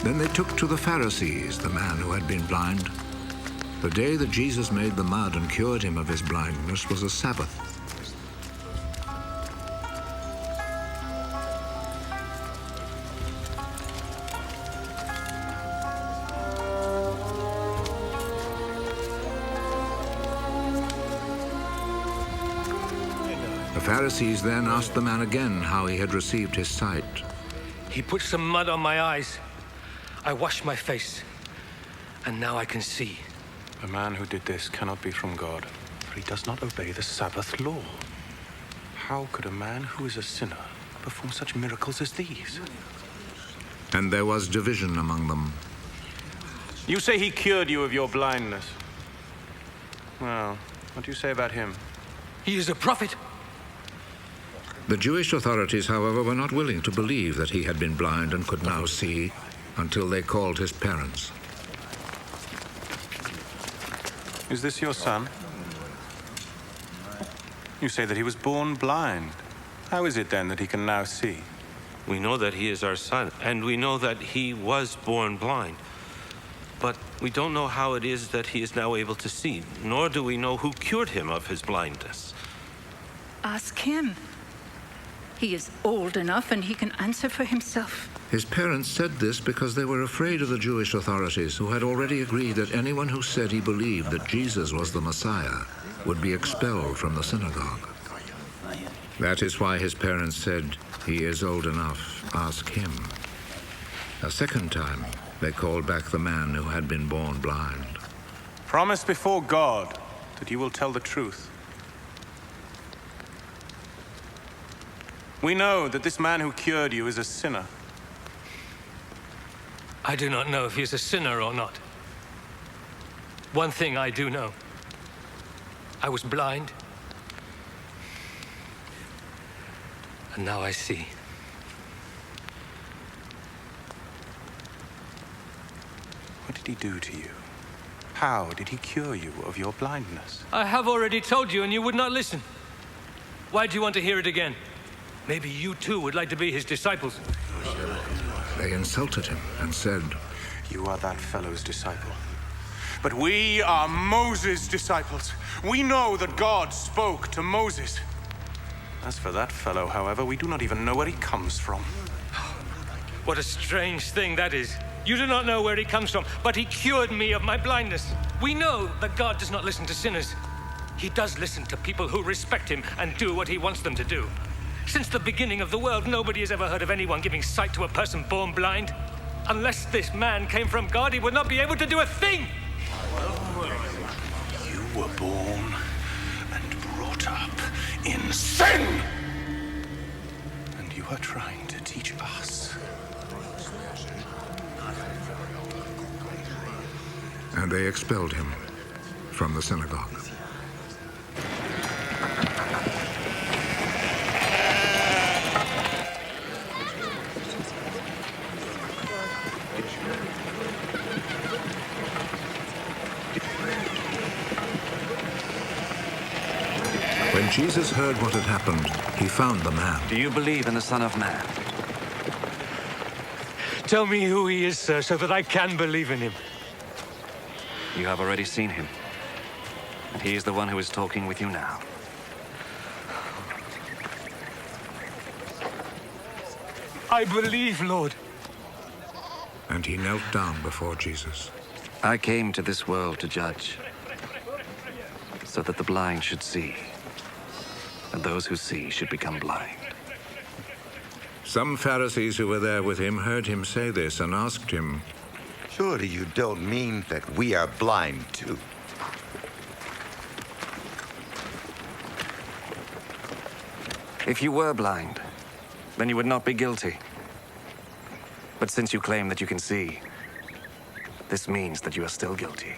Then they took to the Pharisees the man who had been blind. The day that Jesus made the mud and cured him of his blindness was a Sabbath. The Pharisees then asked the man again how he had received his sight. He put some mud on my eyes. I washed my face, and now I can see. The man who did this cannot be from God, for he does not obey the Sabbath law. How could a man who is a sinner perform such miracles as these? And there was division among them. You say he cured you of your blindness. Well, what do you say about him? He is a prophet. The Jewish authorities, however, were not willing to believe that he had been blind and could now see until they called his parents. Is this your son? You say that he was born blind. How is it then that he can now see? We know that he is our son, and we know that he was born blind. But we don't know how it is that he is now able to see, nor do we know who cured him of his blindness. Ask him. He is old enough and he can answer for himself. His parents said this because they were afraid of the Jewish authorities, who had already agreed that anyone who said he believed that Jesus was the Messiah would be expelled from the synagogue. That is why his parents said, "He is old enough, ask him." A second time, they called back the man who had been born blind. Promise before God that you will tell the truth. We know that this man who cured you is a sinner. I do not know if he is a sinner or not. One thing I do know. I was blind, and now I see. What did he do to you? How did he cure you of your blindness? I have already told you, and you would not listen. Why do you want to hear it again? Maybe you too would like to be his disciples. They insulted him and said, You are that fellow's disciple. But we are Moses' disciples. We know that God spoke to Moses. As for that fellow, however, we do not even know where he comes from. What a strange thing that is. You do not know where he comes from, but he cured me of my blindness. We know that God does not listen to sinners. He does listen to people who respect him and do what he wants them to do. Since the beginning of the world, nobody has ever heard of anyone giving sight to a person born blind. Unless this man came from God, he would not be able to do a thing. You were born and brought up in sin! And you are trying to teach us. and they expelled him from the synagogue. When Jesus heard what had happened, he found the man. Do you believe in the Son of Man? Tell me who he is, sir, so that I can believe in him. You have already seen him. And he is the one who is talking with you now. I believe, Lord. And he knelt down before Jesus. I came to this world to judge, so that the blind should see, and those who see should become blind. Some Pharisees who were there with him heard him say this and asked him, Surely you don't mean that we are blind too? If you were blind, then you would not be guilty. But since you claim that you can see, this means that you are still guilty.